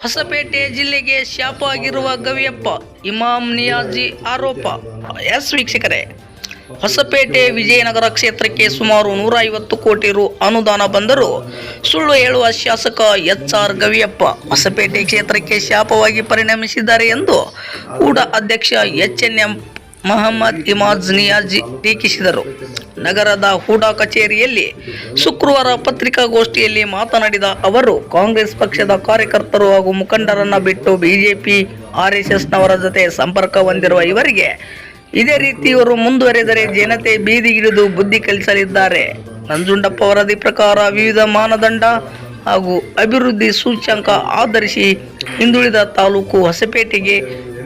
ಹೊಸಪೇಟೆ ಜಿಲ್ಲೆಗೆ ಶಾಪ ಆಗಿರುವ ಗವಿಯಪ್ಪ ಇಮಾಮ್ ನಿಯಾಜಿ ಆರೋಪ. ಎಸ್ ವೀಕ್ಷಕರೇ, ಹೊಸಪೇಟೆ ವಿಜಯನಗರ ಕ್ಷೇತ್ರಕ್ಕೆ ಸುಮಾರು 150 ಕೋಟಿ ರು ಅನುದಾನ ಬಂದರೂ ಸುಳ್ಳು ಹೇಳುವ ಶಾಸಕ ಎಚ್.ಆರ್. ಗವಿಯಪ್ಪ ಹೊಸಪೇಟೆ ಕ್ಷೇತ್ರಕ್ಕೆ ಶಾಪವಾಗಿ ಪರಿಣಮಿಸಿದ್ದಾರೆ ಎಂದು ಕೂಡ ಅಧ್ಯಕ್ಷ ಎಚ್.ಎನ್.ಎಂ. ಮೊಹಮ್ಮದ್ ಇಮಾಜ್ ನಿಯಾಜಿ ಟೀಕಿಸಿದರು. ನಗರದ ಹೂಡಾ ಕಚೇರಿಯಲ್ಲಿ ಶುಕ್ರವಾರ ಪತ್ರಿಕಾಗೋಷ್ಠಿಯಲ್ಲಿ ಮಾತನಾಡಿದ ಅವರು, ಕಾಂಗ್ರೆಸ್ ಪಕ್ಷದ ಕಾರ್ಯಕರ್ತರು ಹಾಗೂ ಮುಖಂಡರನ್ನ ಬಿಟ್ಟು ಬಿಜೆಪಿ ಆರ್ಎಸ್ಎಸ್ನವರ ಜೊತೆ ಸಂಪರ್ಕ ಹೊಂದಿರುವ ಇವರಿಗೆ ಇದೇ ರೀತಿ ಇವರು ಮುಂದುವರೆದರೆ ಜನತೆ ಬೀದಿಗಿಳಿದು ಬುದ್ಧಿ ಕಲಿಸಲಿದ್ದಾರೆ. ನಂಜುಂಡಪ್ಪ ವರದಿ ಪ್ರಕಾರ ವಿವಿಧ ಮಾನದಂಡ ಹಾಗೂ ಅಭಿವೃದ್ಧಿ ಸೂಚ್ಯಂಕ ಆಧರಿಸಿ ಹಿಂದುಳಿದ ತಾಲೂಕು ಹೊಸಪೇಟೆಗೆ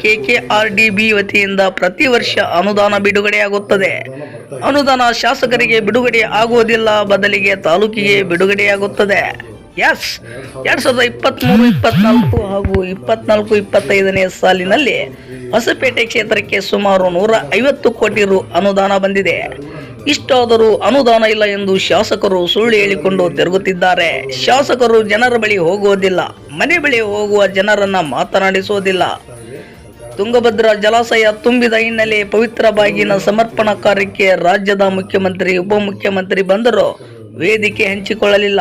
KKRDB ವತಿಯಿಂದ ಪ್ರತಿ ವರ್ಷ ಅನುದಾನ ಬಿಡುಗಡೆಯಾಗುತ್ತದೆ. ಅನುದಾನ ಶಾಸಕರಿಗೆ ಬಿಡುಗಡೆ ಆಗುವುದಿಲ್ಲ, ಬದಲಿಗೆ ತಾಲೂಕಿಗೆ ಬಿಡುಗಡೆಯಾಗುತ್ತದೆ. 2023-24 ಹಾಗೂ 24-25ನೇ ಸಾಲಿನಲ್ಲಿ ಹೊಸಪೇಟೆ ಕ್ಷೇತ್ರಕ್ಕೆ ಸುಮಾರು 150 ಕೋಟಿ ರು ಅನುದಾನ ಬಂದಿದೆ. ಇಷ್ಟಾದರೂ ಅನುದಾನ ಇಲ್ಲ ಎಂದು ಶಾಸಕರು ಸುಳ್ಳು ಹೇಳಿಕೊಂಡು ತಿರುಗುತ್ತಿದ್ದಾರೆ. ಶಾಸಕರು ಜನರ ಬಳಿ ಹೋಗುವುದಿಲ್ಲ, ಮನೆ ಬಳಿ ಹೋಗುವ ಜನರನ್ನ ಮಾತನಾಡಿಸುವುದಿಲ್ಲ. ತುಂಗಭದ್ರಾ ಜಲಾಶಯ ತುಂಬಿದ ಹಿನ್ನೆಲೆ ಪವಿತ್ರ ಬಾಗಿನ ಸಮರ್ಪಣಾ ಕಾರ್ಯಕ್ಕೆ ರಾಜ್ಯದ ಮುಖ್ಯಮಂತ್ರಿ, ಉಪಮುಖ್ಯಮಂತ್ರಿ ಬಂದರೂ ವೇದಿಕೆ ಹಂಚಿಕೊಳ್ಳಲಿಲ್ಲ.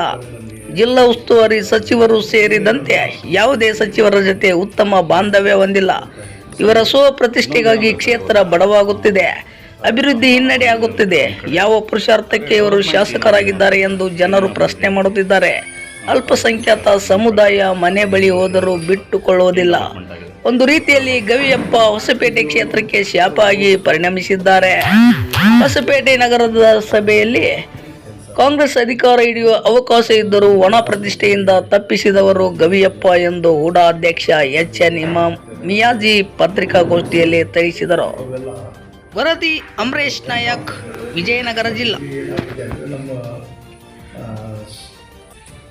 ಜಿಲ್ಲಾ ಉಸ್ತುವಾರಿ ಸಚಿವರು ಸೇರಿದಂತೆ ಯಾವುದೇ ಸಚಿವರ ಜೊತೆ ಉತ್ತಮ ಬಾಂಧವ್ಯ ಹೊಂದಿಲ್ಲ. ಇವರ ಪ್ರತಿಷ್ಠೆಗಾಗಿ ಕ್ಷೇತ್ರ ಬಡವಾಗುತ್ತಿದೆ, ಅಭಿವೃದ್ಧಿ ಹಿನ್ನಡೆ ಆಗುತ್ತಿದೆ. ಯಾವ ಪುರುಷಾರ್ಥಕ್ಕೆ ಇವರು ಶಾಸಕರಾಗಿದ್ದಾರೆ ಎಂದು ಜನರು ಪ್ರಶ್ನೆ ಮಾಡುತ್ತಿದ್ದಾರೆ. ಅಲ್ಪಸಂಖ್ಯಾತ ಸಮುದಾಯ ಮನೆ ಬಳಿ ಹೋದರೂ ಬಿಟ್ಟುಕೊಳ್ಳುವುದಿಲ್ಲ. ಒಂದು ರೀತಿಯಲ್ಲಿ ಗವಿಯಪ್ಪ ಹೊಸಪೇಟೆ ಕ್ಷೇತ್ರಕ್ಕೆ ಶಾಪ ಆಗಿ ಪರಿಣಮಿಸಿದ್ದಾರೆ. ಹೊಸಪೇಟೆ ನಗರದ ಸಭೆಯಲ್ಲಿ ಕಾಂಗ್ರೆಸ್ ಅಧಿಕಾರ ಹಿಡಿಯುವ ಅವಕಾಶ ಇದ್ದರೂ ಒಣ ಪ್ರತಿಷ್ಠೆಯಿಂದ ತಪ್ಪಿಸಿದವರು ಗವಿಯಪ್ಪ ಎಂದು ಹೂಡಾ ಅಧ್ಯಕ್ಷ ಎಚ್.ಎನ್. ಇಮಾಮ್ ನಿಯಾಜಿ ಪತ್ರಿಕಾಗೋಷ್ಠಿಯಲ್ಲಿ ತಿಳಿಸಿದರು. ವರದಿ ಅಮರೇಶ್ ನಾಯಕ್, ವಿಜಯನಗರ ಜಿಲ್ಲಾ.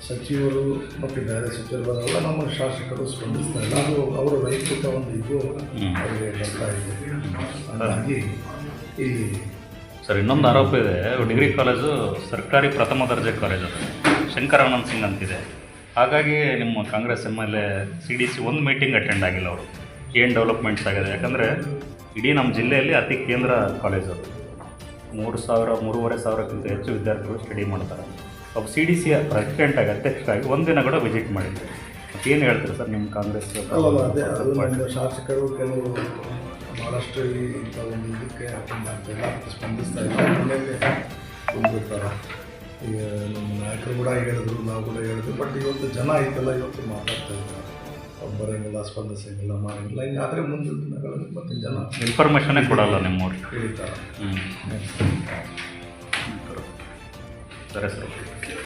ಸಚಿವರು ಮತ್ತು ಬೇರೆ ಸಚಿವರೆಲ್ಲ ನಮ್ಮ ಶಾಸಕರು ಸ್ಪಂದಿಸ್ತಾ ಇಲ್ಲ. ಅದು ಅವರ ವೈಯಕ್ತಿಕ ಒಂದು ಇದು ಅವರಿಗೆ ಬರ್ತಾ ಇದೆ. ಹಾಗಾಗಿ ಈ ಸರ್, ಇನ್ನೊಂದು ಆರೋಪ ಇದೆ. ಡಿಗ್ರಿ ಕಾಲೇಜು ಸರ್ಕಾರಿ ಪ್ರಥಮ ದರ್ಜೆ ಕಾಲೇಜು, ಶಂಕರಾನಂದ್ ಸಿಂಗ್ ಅಂತಿದೆ. ಹಾಗಾಗಿ ನಿಮ್ಮ ಕಾಂಗ್ರೆಸ್ MLA CDC ಒಂದು ಮೀಟಿಂಗ್ ಅಟೆಂಡ್ ಆಗಿಲ್ಲ. ಅವರು ಏನು ಡೆವಲಪ್ಮೆಂಟ್ಸ್ ಆಗಿದೆ? ಯಾಕಂದರೆ ಇಡೀ ನಮ್ಮ ಜಿಲ್ಲೆಯಲ್ಲಿ ಅತಿ ಕೇಂದ್ರ ಕಾಲೇಜು. 3,000-3,500ಕ್ಕಿಂತ ಹೆಚ್ಚು ವಿದ್ಯಾರ್ಥಿಗಳು ಸ್ಟಡಿ ಮಾಡ್ತಾರೆ. ಒಬ್ಬ CDC ಪ್ರೆಸಿಡೆಂಟಾಗಿ, ಅಧ್ಯಕ್ಷರಾಗಿ ಒಂದಿನ ಕೂಡ ವಿಸಿಟ್ ಮಾಡಿದ್ರು. ಏನು ಹೇಳ್ತೀರಿ ಸರ್ ನಿಮ್ಮ ಕಾಂಗ್ರೆಸ್? ಅದೇ ಅದು ನಮ್ಮ ಶಾಸಕರು ಕೆಲವು ಭಾಳಷ್ಟು ಇಂಥ ಒಂದು ಇದಕ್ಕೆ ಅಟೆಂಡ್ ಆಗ್ತಾಯಿಲ್ಲ, ಸ್ಪಂದಿಸ್ತಾ ಇಲ್ಲ. ಮನೆಯಲ್ಲೇ ಬಂದಿರ್ತಾರೆ. ಈಗ ನಮ್ಮ ನಾಯಕರು ಕೂಡ ಹೇಳಿದ್ರು, ನಾವು ಕೂಡ ಹೇಳಿದ್ರು. ಬಟ್ ಇವತ್ತು ಜನ ಐತಲ್ಲ, ಇವತ್ತು ಮಾತಾಡ್ತಾ ಇದ್ದಾರೆ. ಬರೋಂಗಿಲ್ಲ, ಸ್ಪಂದಿಸೋಂಗಿಲ್ಲ, ಮಾಡೋಂಗಿಲ್ಲ. ಹಿಂಗಾದರೆ ಮುಂದಿನ ದಿನಗಳಲ್ಲಿ ಮತ್ತೆ ಜನ ಇನ್ಫಾರ್ಮೇಷನ್ನೇ ಕೊಡಲ್ಲ ನಿಮ್ಮವ್ರು ಹೇಳ್ತಾರೆ. ಸರಿ ಸರ್.